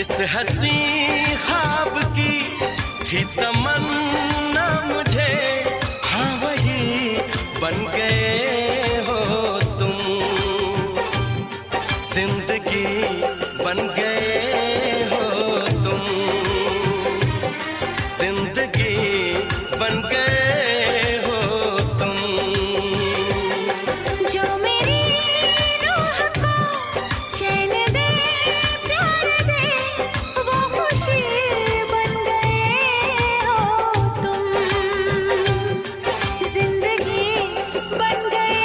इस हंसी ख्वाब की थी तमन्ना मुझे, हाँ वही बन गए हो तुम, जिंदगी बन गए हो तुम, जिंदगी बन गए हो तुम। जो मेरी रूह को चैन दे प्यार दे, वो खुशी बन गए हो तुम, जिंदगी बन गए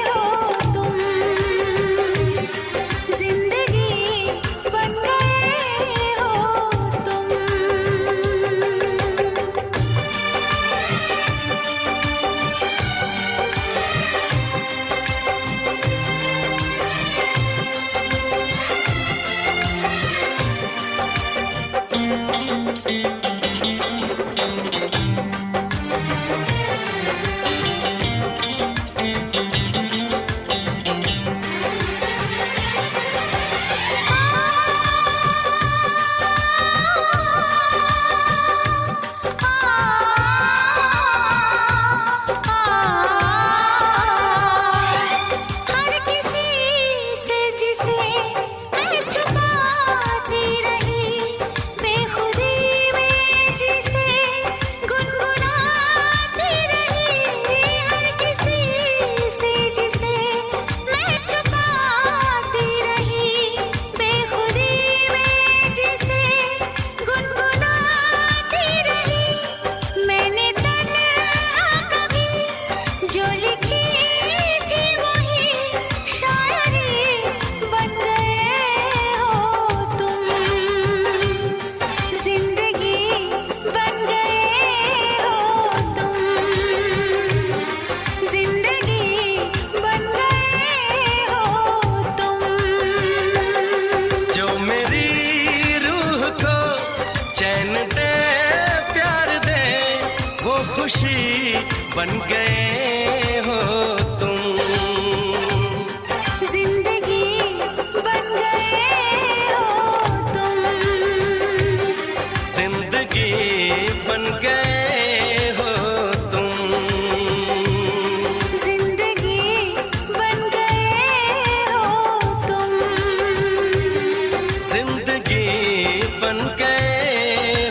हो तुम, जिंदगी बन गए हो तुम। हर किसी से जिसे मैं छुपाती रही, बेखुदी में जिसे गुनगुनाती रही, हर किसी से जिसे मैं छुपाती रही, बेखुदी में जिसे गुनगुनाती रही, मैंने तन्हा कभी जो लिखी थी वही शायरी बन गए हो तुम, जिंदगी बन गए हो तुम, जिंदगी बन गए हो तुम। जो मेरी रूह को चैन दे प्यार दे, वो खुशी बन गए हो तुम, जिंदगी बन गए हो तुम, जिंदगी बन गए हो तुम, जिंदगी बन गए हो तुम। जिंदगी बन गए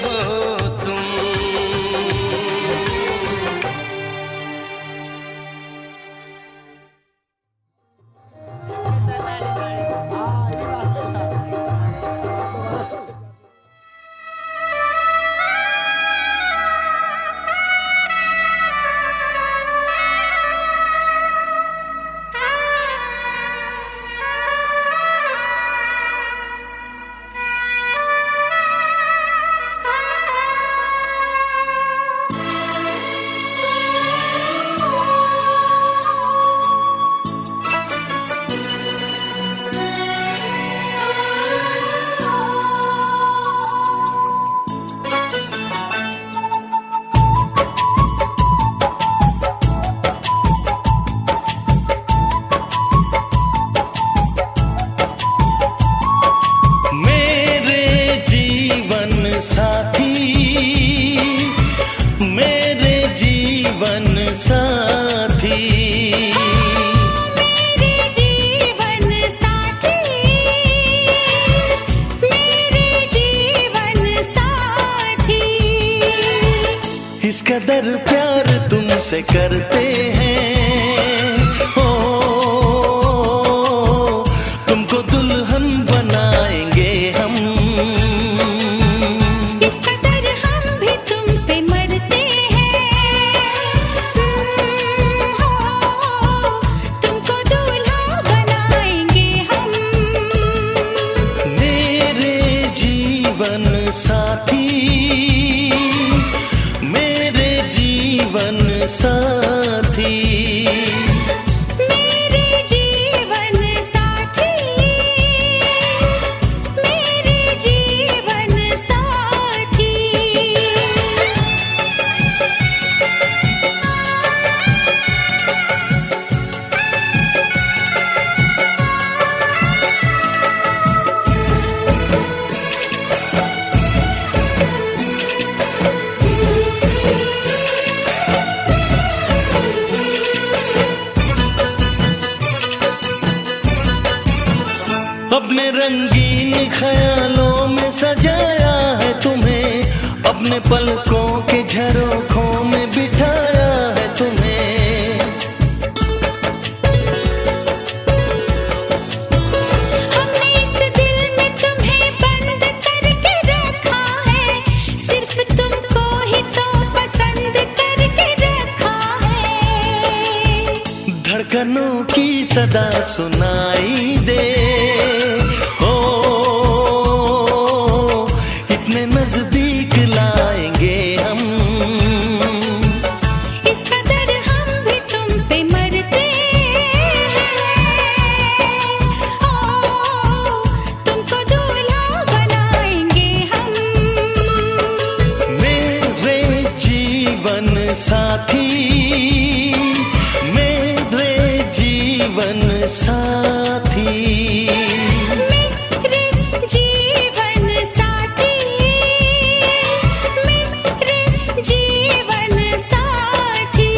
हो तुम। साथी मेरे जीवन साथी, मेरे जीवन साथी, मेरे जीवन साथी, इस कदर प्यार तुमसे करते हैं, ओ तुमको दुल्हन बनाएंगे हम, इस कदर हम भी तुम पे मरते हैं, हो तुमको दूल्हा बनाएंगे हम। मेरे जीवन साथी, मेरे जीवन साथी, मेरे जीवन साथी, मेरे जीवन साथी। अपने रंगीन ख्यालों में सजाया है तुम्हें, अपने पलकों के झरोखों में बिठाया है तुम्हें। हमने इस दिल में तुम्हें बंद करके रखा है, सिर्फ तुमको ही तो पसंद करके रखा है। धड़कनों की सदा सुनाई दे, हो इतने नजदीक लाएंगे हम, इस कदर हम भी तुम पे मरते हैं। ओ तुमको दूल्हा बनाएंगे हम। मेरे जीवन साथी, मेरे जीवन साथी, मेरे जीवन साथी, मेरे जीवन साथी।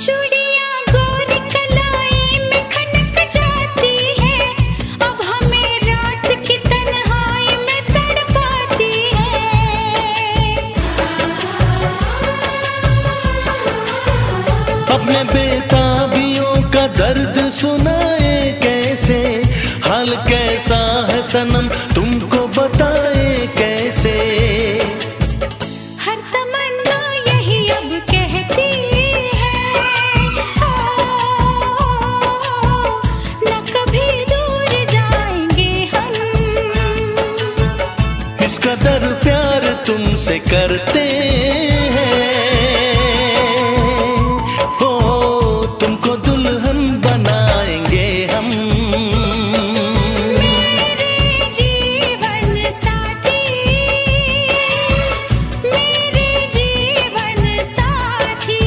चूड़ियां गोरी कलाई में खनक जाती है, अब हमें रात की तन्हाई में तड़पाती है। अपने बेताबियों का दर्द सुनाए कैसे, हाल कैसा है सनम तुमको बताए कैसे। हर तमन्ना यही अब कहती है, ओ न कभी दूर जाएंगे हम। इस कदर प्यार तुमसे करते हैं, हो तुमको दुल्हन बनाएंगे हम। मेरे जीवन साथी, मेरे जीवन साथी,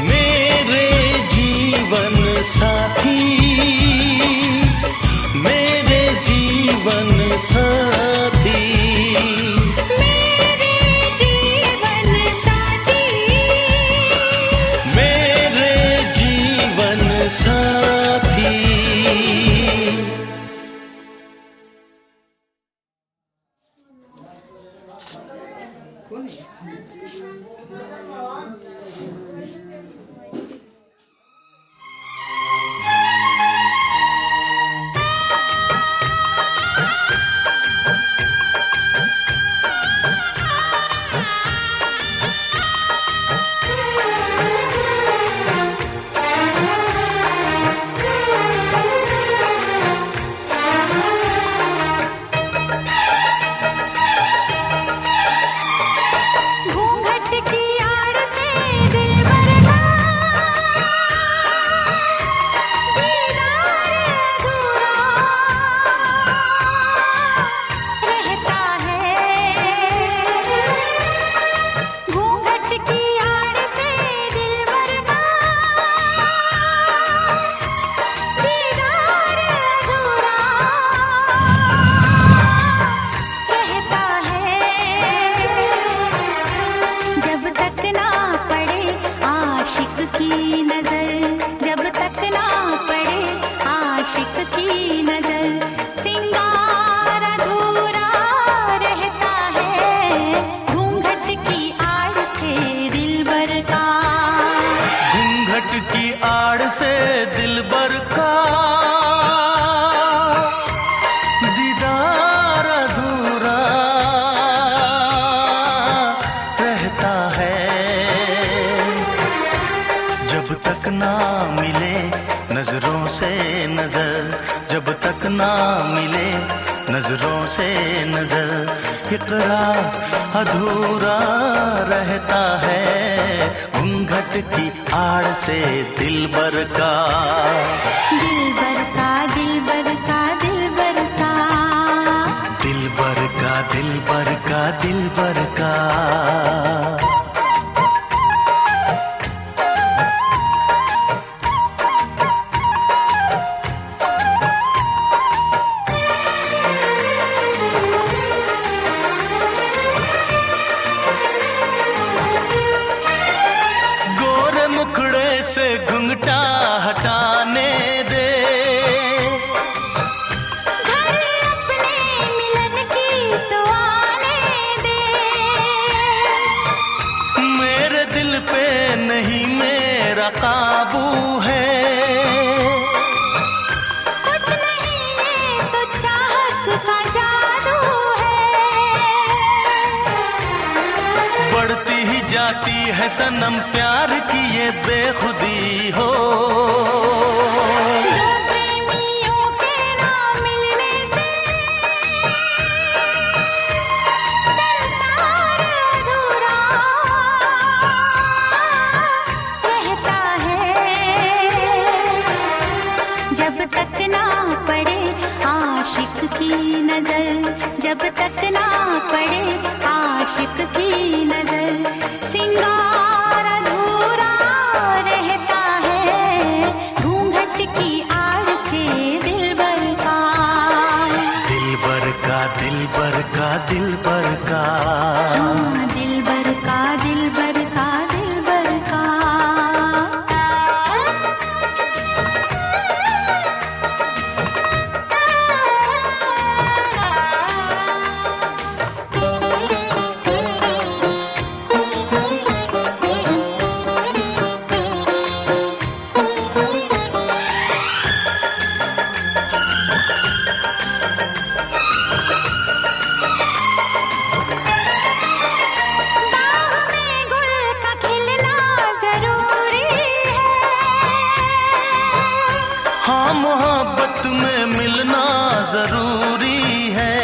मेरे जीवन साथी, मेरे जीवन साथी, मेरे जीवन साथी, मेरे जीवन साथी। घूंघट की आड़ से दिलबर का दीदार अधूरा रहता है। घूंघट की आड़ से दिलबर का दीदार अधूरा रहता है। जब तक ना पड़े आशिक की नजर, जब तक ना पड़े आशिक की नजर, सिंगार अधूरा रहता है। घूंघट की आड़ से दिलबर का, घूंघट की आड़ से दिलबर का दीदार अधूरा रहता है। जब तक ना मिले नजरों से नजर, जब तक ना मिले नजरों से नजर, इकरार अधूरा रहता है। घूंघट की आड़ से दिलबर का, दिलबर का, दिलबर का, दिलबर सनम प्यार की ये बेखुदी हो। दो प्रेमियों के ना मिलने से संसार अधूरा रहता है। जब तक ना पड़े आशिक की नजर, जब तक ना पड़े आशिक की नजर, सिंगार अधूरा रहता है। घूंघट की आड़ से दिलबर का, दिलबर का दिलबर का दिलबर का, हाँ, दिलबर का दिलबर का दिलबर का। हाँ मोहब्बत में मिलना जरूरी है।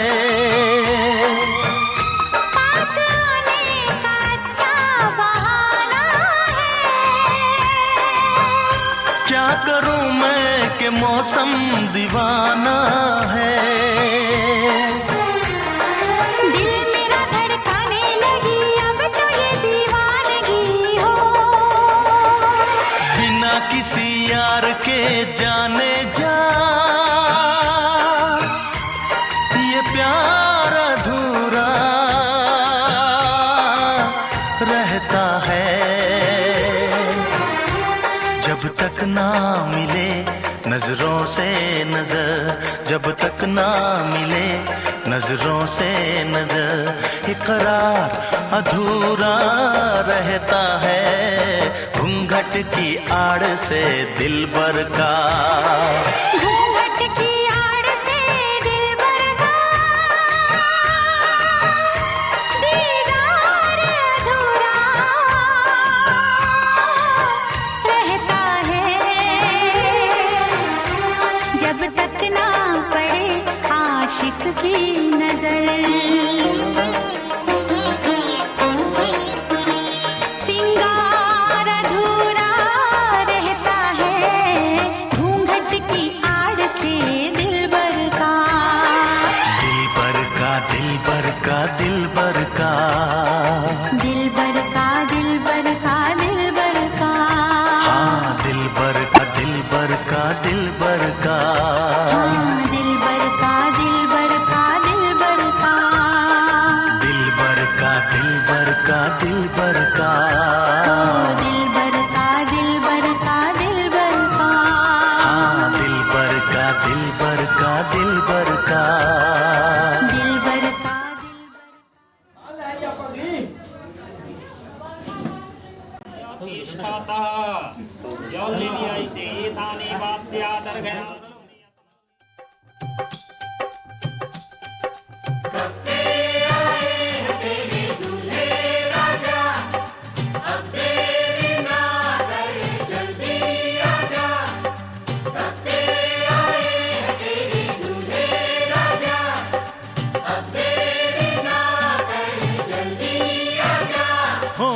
पास आने का अच्छा बहाना है। क्या करूं मैं कि मौसम दीवाना है। दिल मेरा धड़काने लगी अब तो ये दीवानगी हो। बिना किसी यार के जाने जा ये प्यार अधूरा रहता है। जब तक ना मिले नजरों से नजर, जब तक ना मिले नजरों से नजर, इकरार अधूरा रहता है। घूंघट की आड़ से दिलबर का, घूंघट की आड़ से दिलबर का दीदार अधूरा रहता है। जब तक ना पड़े आशिक की नजर, सिंगार अधूरा रहता है। घूंघट की आड़ से दिलबर का, दिलबर का दिलबर का दिलबर का, दिलबर का दिलबर का दिलबर का, हाँ दिलबर का दिलबर का दिलबर का, हाँ, दिलबर का दिलबर का दिलबर का, दिलबर का दिलबर का दिलबर का, दिलबर का दिलबर का दिलबर का, हाँ दिलबर का दिलबर का दिलबर का। दिलबर का दिलबर। हो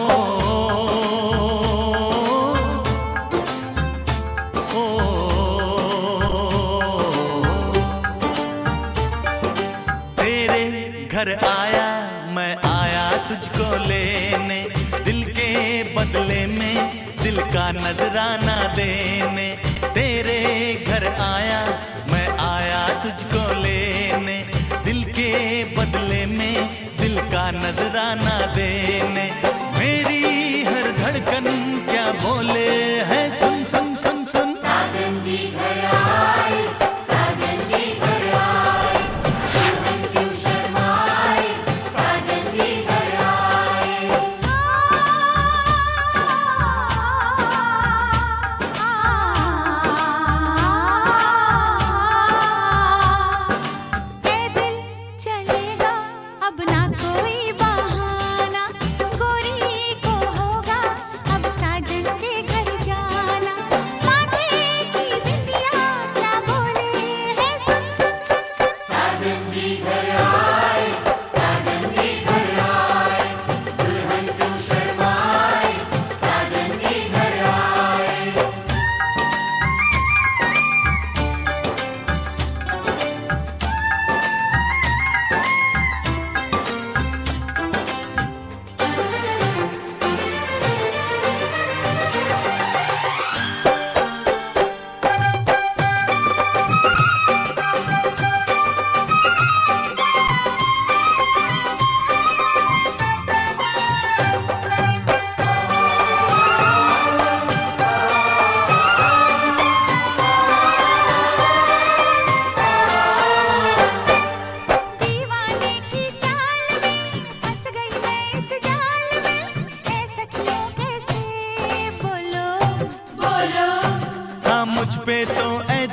तेरे घर आया मैं आया तुझको लेने, दिल के बदले में दिल का नजराना देने। तेरे घर आया मैं आया तुझको लेने, दिल के बदले में दिल का नजराना देने। मेरी हर धड़कन क्या बोले है सुन सुन सुन सुन। साजन जी घर आए, साजन जी घर आए, दुल्हन क्यों शर्माए, साजन जी घर आए। ए दिल चलेगा अब ना कोई बहाना,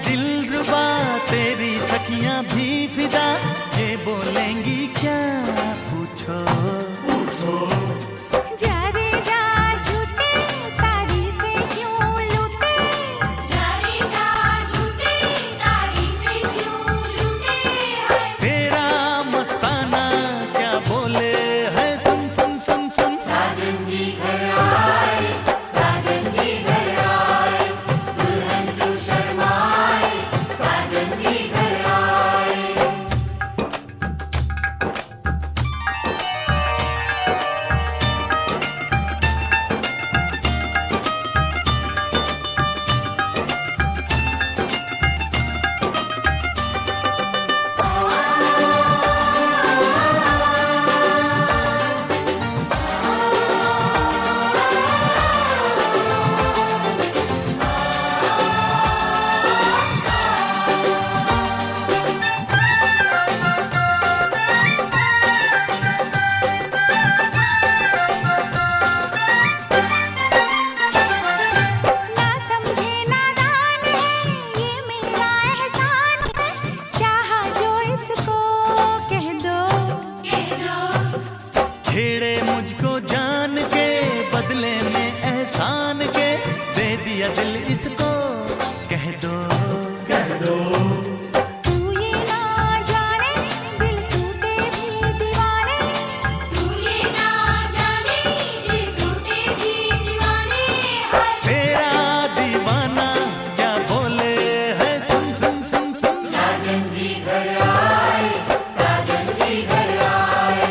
दिलरुबा तेरी सखियां भी फिदा, ये बोलेंगी क्या पूछो। जा रे जा झूठे तारीफें क्यों लूटे, जा रे जा झूठे तारीफें क्यों लूटे है। तेरा मस्ताना क्या बोले है, सुन सुन सुन सुन। साजन जी घर आए, साजन जी घर आए, दुल्हन क्यों शर्माए, साजन जी घर आए। ना समझे नादान है, ये मेरा एहसान है, चाहा जो इसको कह दो। कह दो छेड़े मुझको जान के, बदले में एहसान के, दे दिया दिल इसको, कह दो। तू ये ना जाने दिल टूटे भी दीवाने, तू ये ना जाने दिल टूटे भी दीवाने है। तेरा दीवाना क्या बोले है, सुन सुन सुन सुन। साजन जी घर आए, साजन जी घर आए,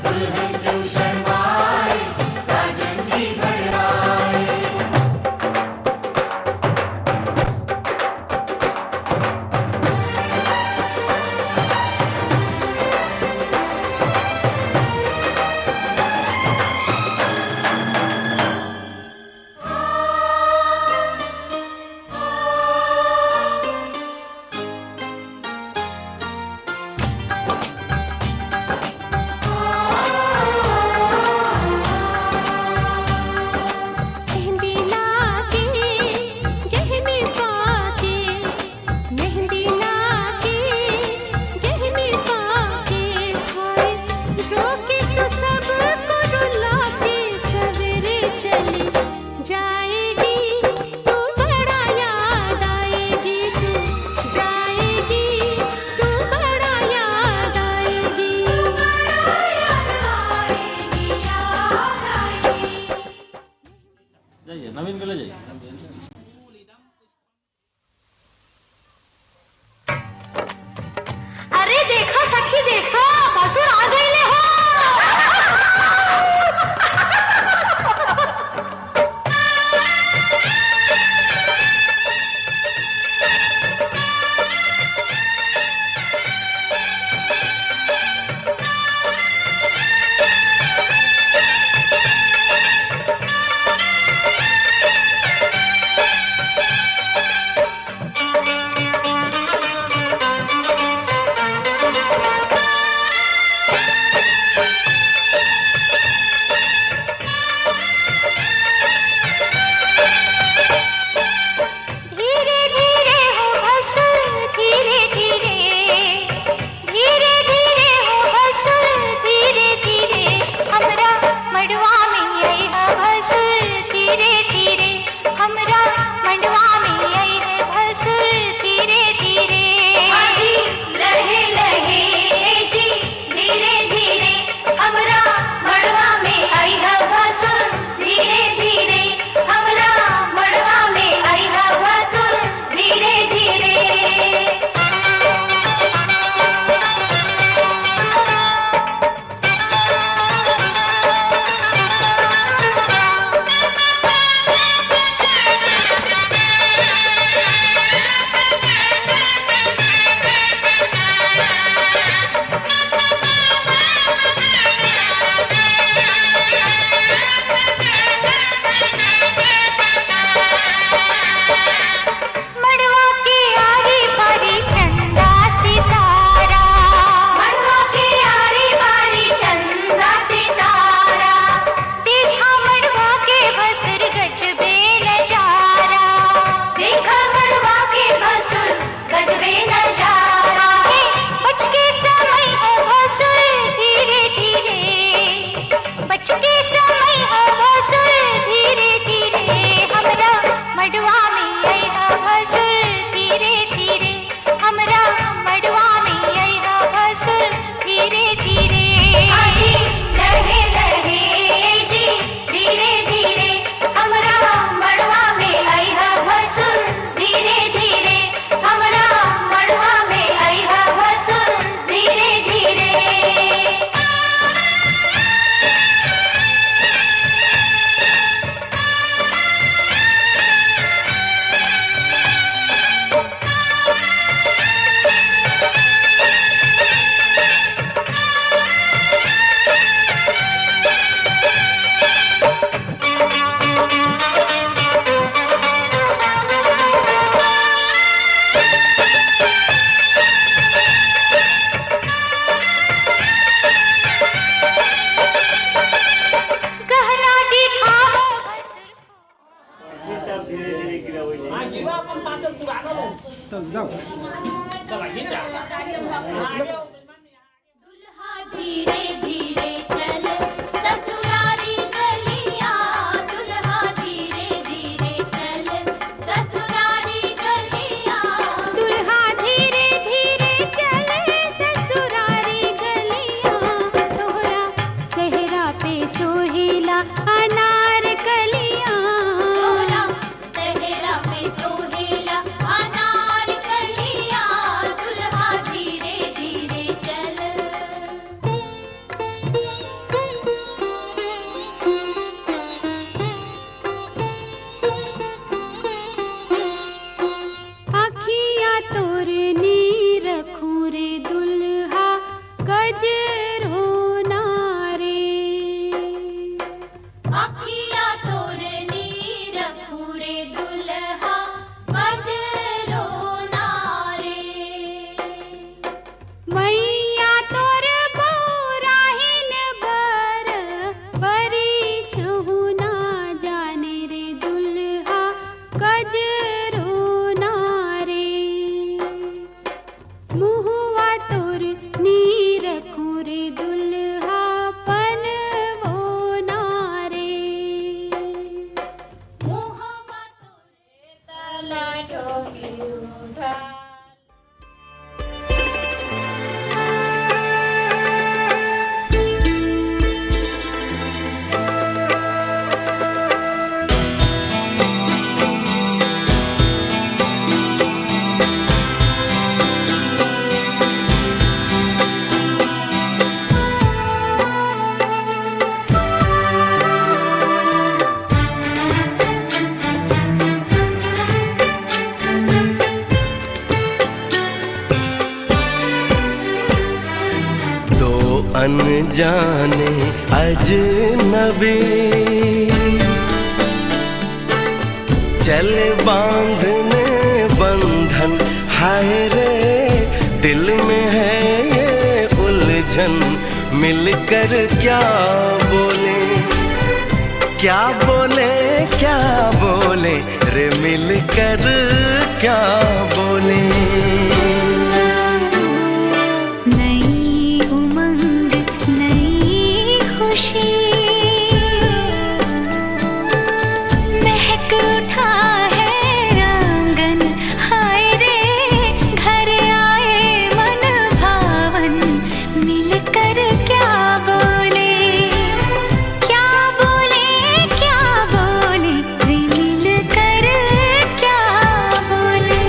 दुल्हन क्यों शर्माए, साजन जी घर आए। जा दुल्हा धीरे धीरे चल ससुरारी गलियां, दुल्हा धीरे धीरे चल ससुरारी गलियां, दुल्हा धीरे धीरे चले ससुरारी गलियां, तोहरा सेहरा पे सोहेला अनार कलियां, तोहरा सेहरा पे सोहेला अनार कलियां, दुल्हा धीरे धीरे चल। आखियाँ तोर नीर रखूं रे दुल्हा गजरो नारे, अखियाँ तोर नीर पूरे दुल्हा गजरो नारे, मैया तोर बौराहिन बर बरी छहु ना जाने रे दुल्हा गजरो नारे, मुहुआ तोर नीर रखूं रे दुल्हा पनवो नारे, मुहम्मा तोरे ताला ठोकी उठा। दो अनजाने अजनबी चले बांधने बंधन, हाय रे दिल में है ये उलझन, मिलकर क्या बोले, क्या बोले, क्या बोले रे, मिलकर क्या बोले। नई उमंग नई खुशी महक उठा है आंगन, हाय रे घर आए मन भावन, मिलकर क्या बोले, क्या बोले, क्या बोले रे, मिलकर क्या बोले।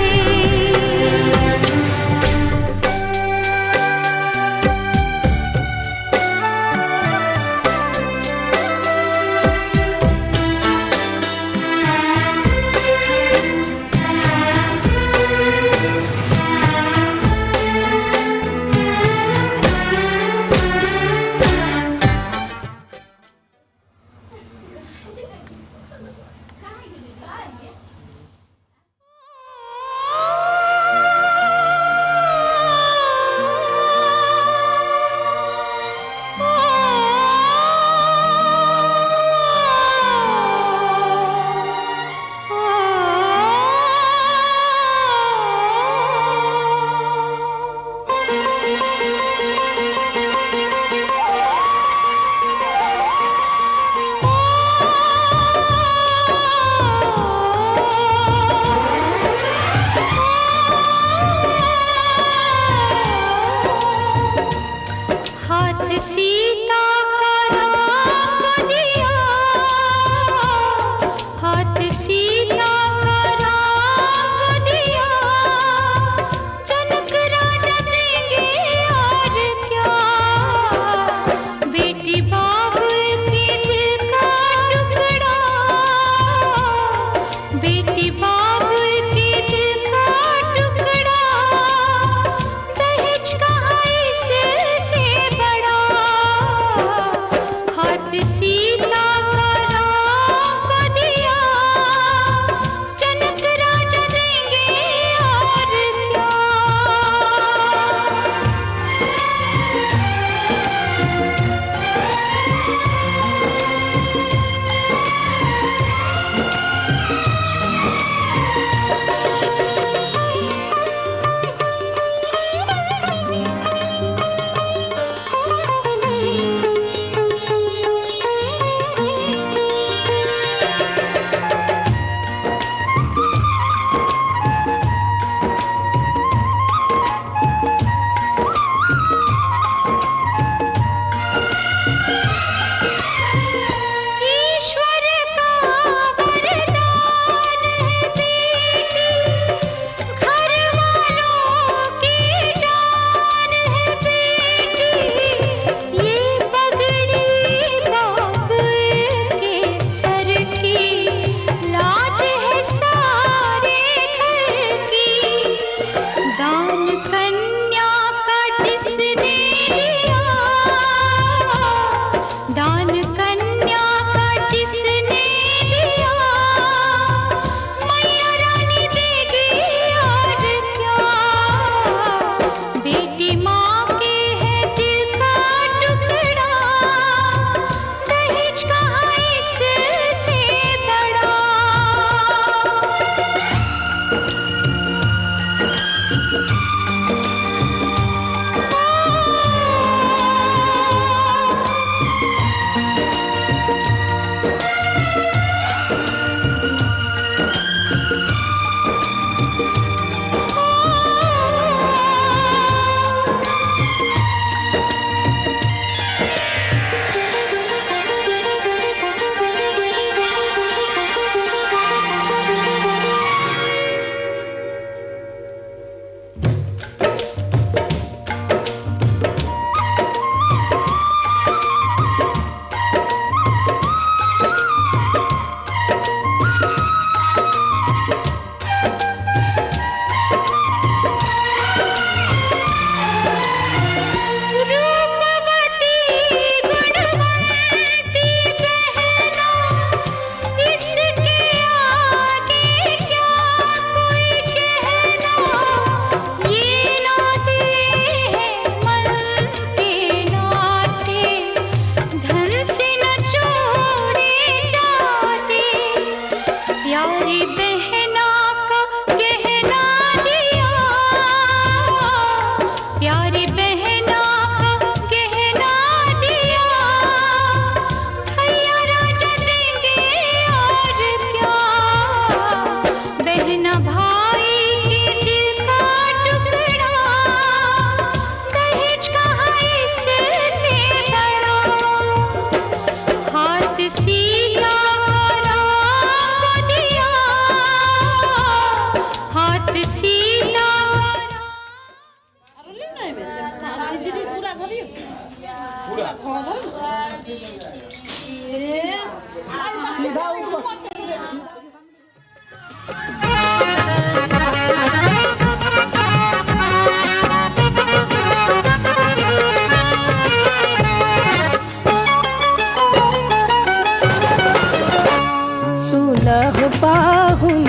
सुलह पाहुन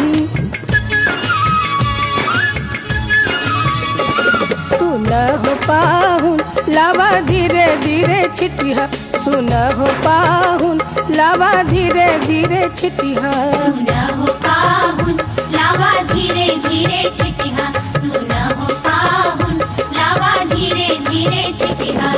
सुलह पाहुन लावा धीरे धीरे छिटिया सुलह पाहुन लावा धीरे धीरे छिटिया सुलह पाहुन लावा धीरे धीरे छिटिया सुलह पाहुन लावा धीरे धीरे छिटिया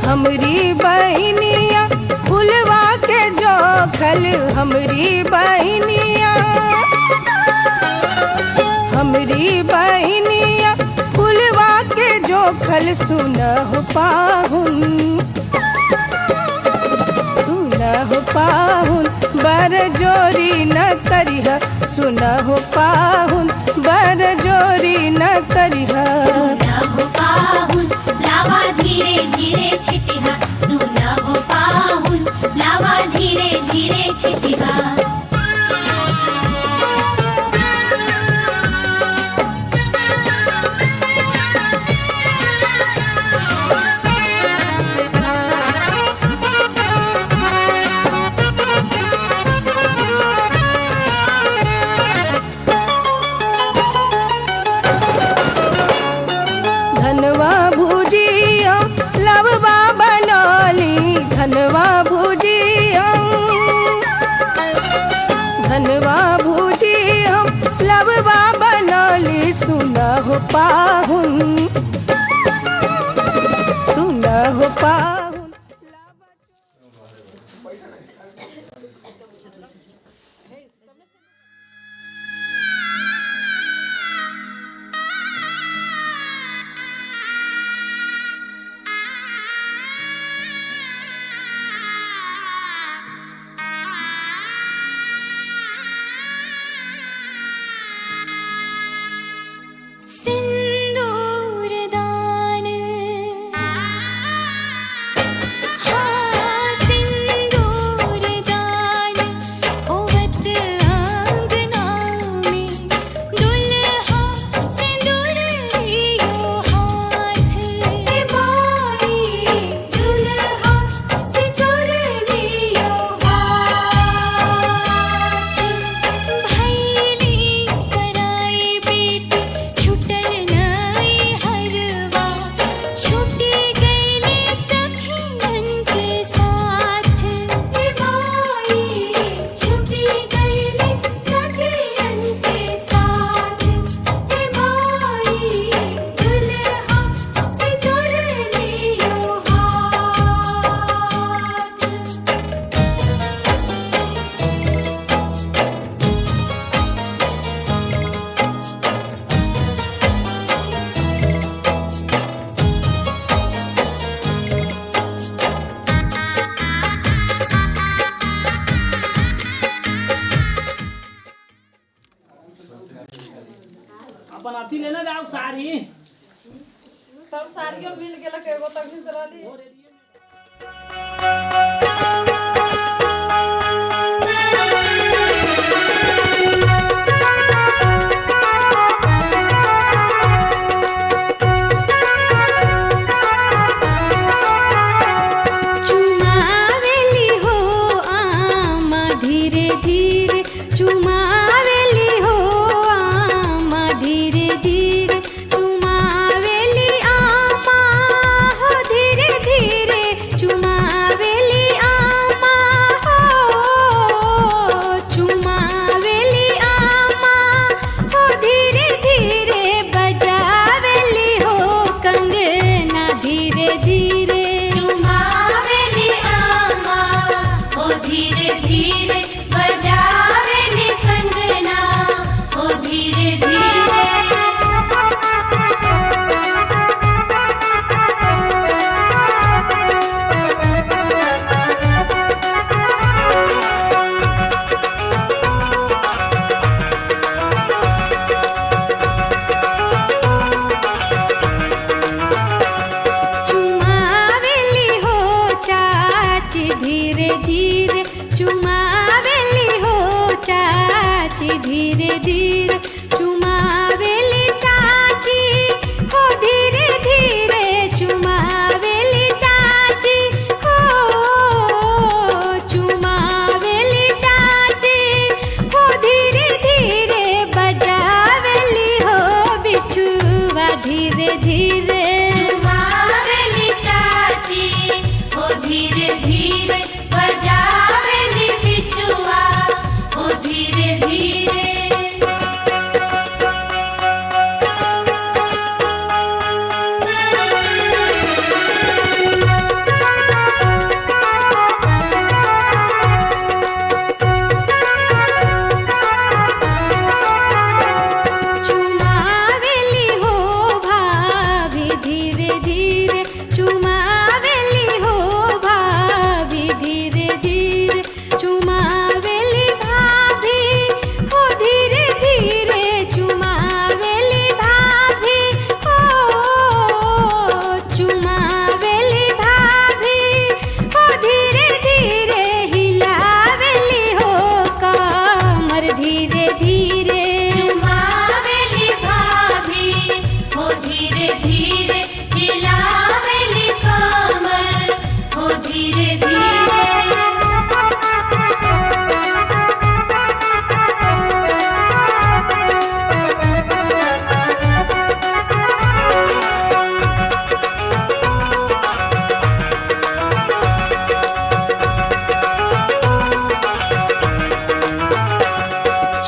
हमरी बहनिया फुलवा के जोखल हमरी बहनिया फुलवा के जोखल सुनह पाहुन बर जोरी न करिह सुनह पाहुन बर जोरी न करिह सुलह पाहुन लावा धीरे धीरे छिटिया सुलह पाहुन लावा धीरे धीरे छिटिया धनवा भुजिया लववा बनौली धनवा भुजिया लववा बनौली सुनह पाहुन सिंदूरदान अपन अथी लेना जाओ साड़ी सब साड़ियों मिल गेल के एगो तक घिसरली चुमावेली हो आमा धीरे धीरे चुमावेली हो आमा धीरे धीरे चुमावेली आमा हो धीरे धीरे चुमावेली आमा हो चुमावेली आमा हो धीरे धीरे बजावेली हो कंगना धीरे धीरे चुमावेली आमा ओ धीरे धीरे बजावेली चुमावेली हो चाची धीरे धीरे चुमावेली चाची हो धीरे धीरे चुमावेली चाची हो चुमावेली चाची हो धीरे धीरे बजावेली हो बिछुआ धीरे धीरे चुमावेली चाची हो धीरे धीरे बजावेली बिछुआ हो धीरे धीरे चुमावेली हो भाभी धीरे धीरे चुमावेली हो भाभी धीरे धीरे चुमावेली भाभी हो धीरे धीरे चुमावेली भाभी हो चुमावेली भाभी हो धीरे धीरे हिलावेली हो कमर धीरे धीरे चुमावेली भाभी हो धीरे धीरे हिलावेली कमर हो धीरे धीरे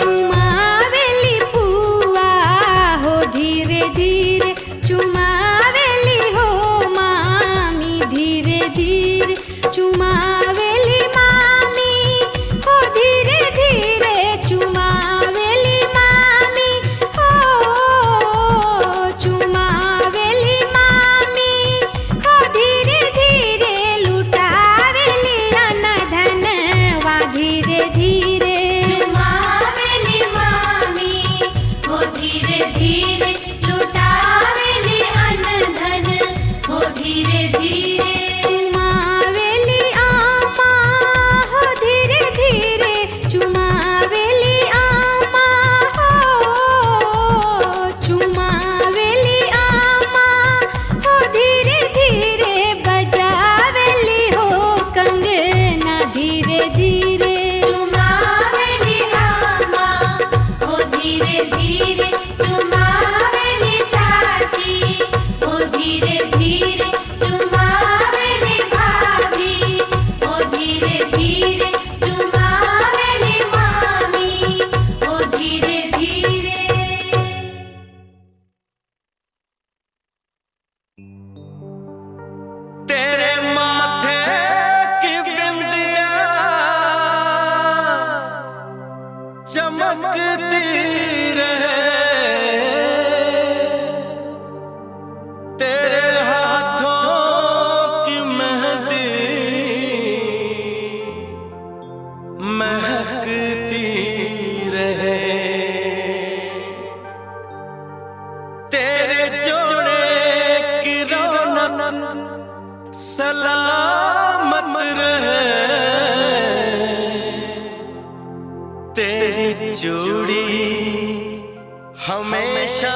चुमावेली फुआ हो धीरे धीरे चुमावेली हो मामी धीरे धीरे चुमावेली मामी हो धीरे धीरे चुमावेली मामी हो चुमावेली मामी हो धीरे धीरे लुटावेली अनधन वा धीरे धीरे चुमावेली मामी हो धीरे धीरे लुटावेली अनधन हो धीरे धीरे चुमावेली आमा हो धीरे धीरे चुमावेली आमा हो चुमावेली आमा हो धीरे धीरे बजावेली हो कंगना धीरे धीरे चुमावेली आमा हो धीरे धीरे चुमावेली चाची हो धीरे धीरे चुमावेली भाभी हो धीरे धीरे चुमावेली मामी हो धीरे धीरे तेरे माथे की बिंदिया चमकती रहे, तेरे हाथों की मेहंदी महकती रहे, तेरे जोड़े की रौनक सलामत रहे, तेरी चूड़ी हमेशा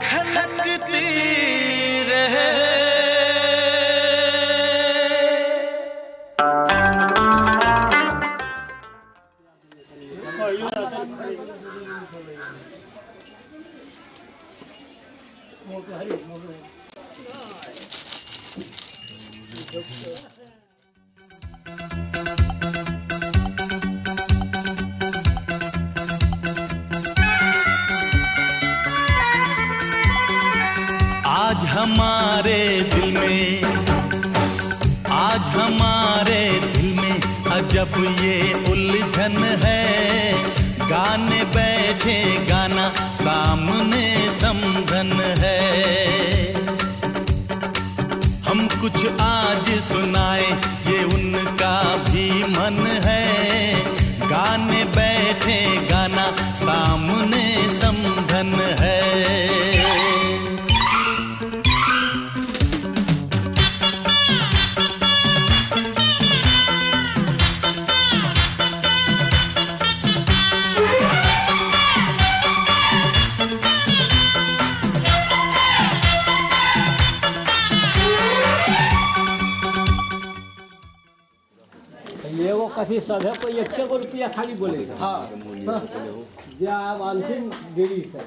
खनकती रहे। आज हमारे दिल में, आज हमारे दिल में अजब ये उलझन है, गाने बैठे गाना सामने समझन है। हम कुछ आज सुनाए ये उनका भी मन है, गाने बैठे गाना सामने समझन है। देखिए सभे कोई 1 रुपया खाली बोलेगा। हाँ जब अंतिम देरी से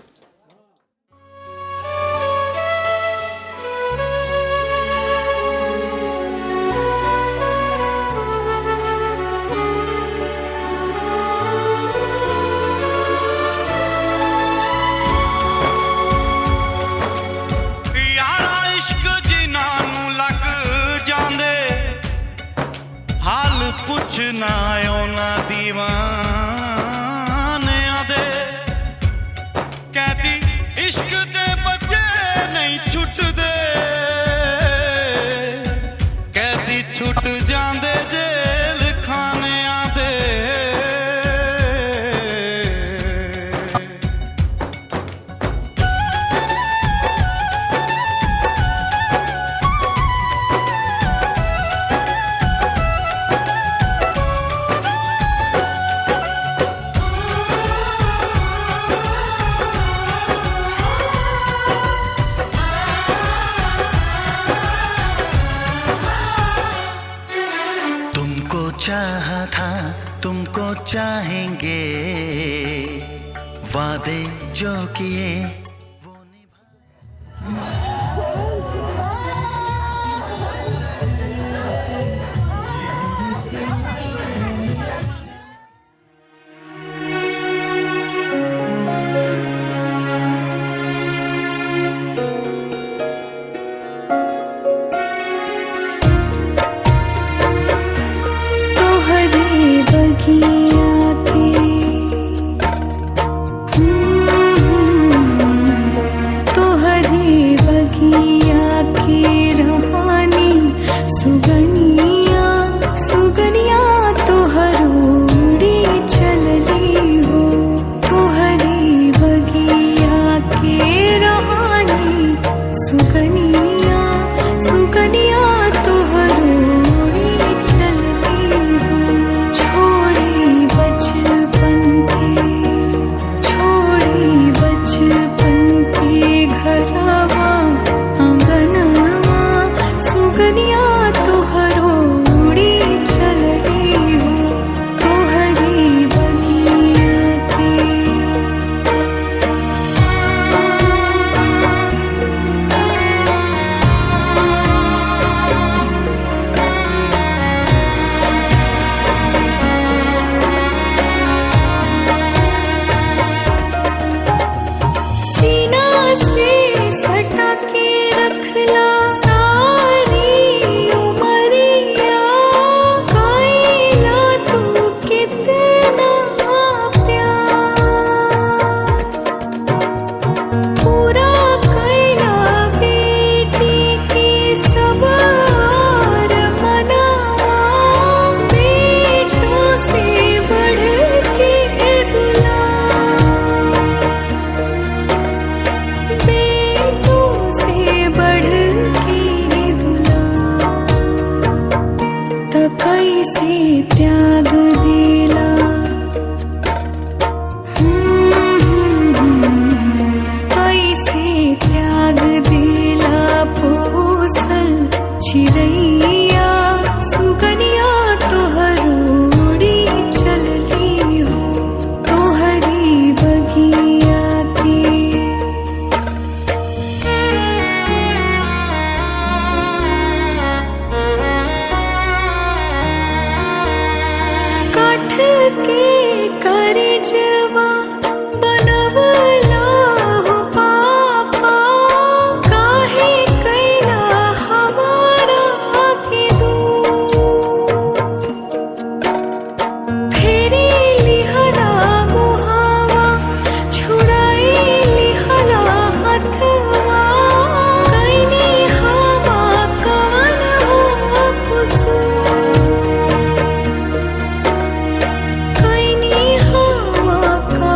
पुछना ना दीवाने आदे कहती इश्क दे बच्चे नहीं छुट दे कहती छुट जांदे जेल खाने आदे चाहा था तुमको चाहेंगे वादे जो किए वो कैनी हवा का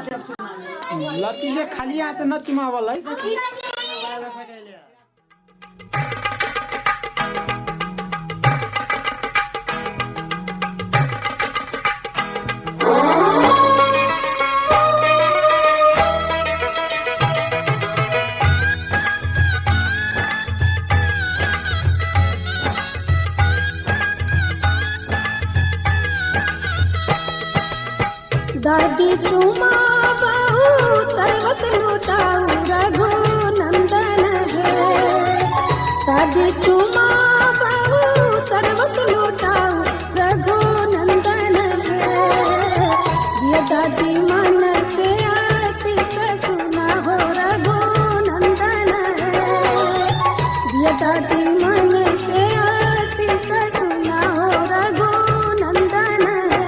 लतीले खाली हाथ न चुमावल है। दादी चुमा बहु सर्वस लुटाऊ रघु नंदन है। दादी चुमा बहु सर्वस लुटाऊ रघु नंदन है। ये दादी मन से आशीष सुना हो रघु नंदन है। ये दादी मन से आशीष सुना हो रघु नंदन है।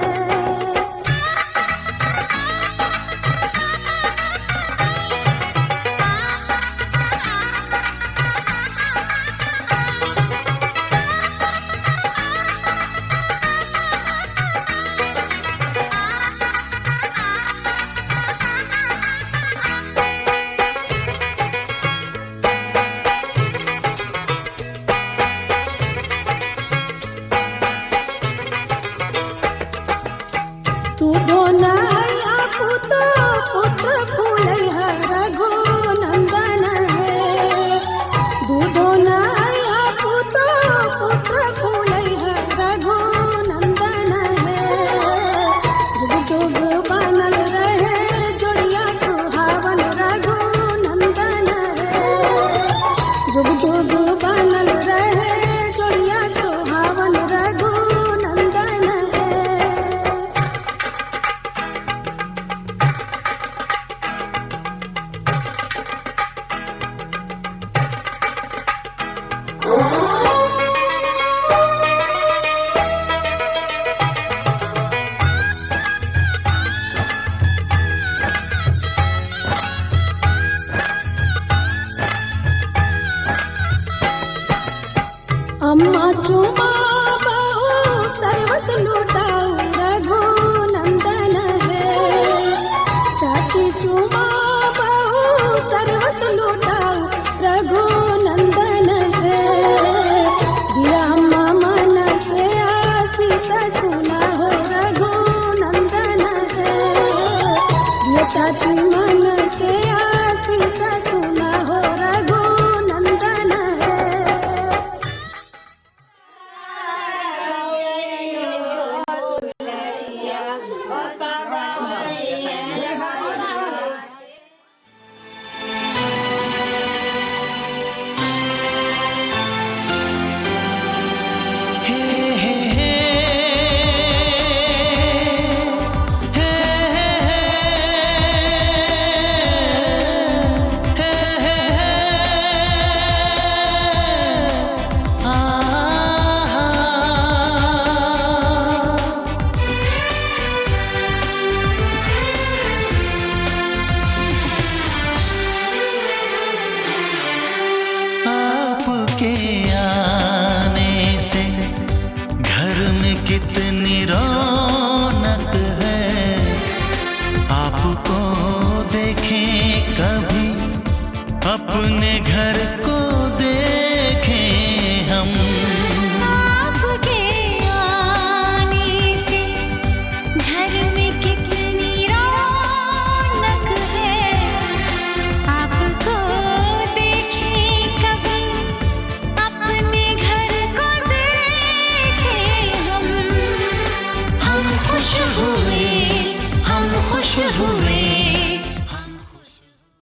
तू बोलाया पुत्र पुत्र फूलैया रघु नंदन है। दूधो नया पुत्र पुत्र फूलैया रघु नंदन है। जुग जुग बनल रहे जोड़िया सुहावन रघु नंदन है। जुग जुग बनल रहे जोड़िया सुहावन रघु नंदन है। अम्मा चुमा बहु सर्वस लुटाऊ रघु नंदन है। चाची चुमा बहु सर्वस लुटाऊ रघु नंदन है। दिया अम्मा मन से आशीष सुना हो रघु नंदन है। दिया चाची मन से आशीष सुना हो रघु नंदन है। बता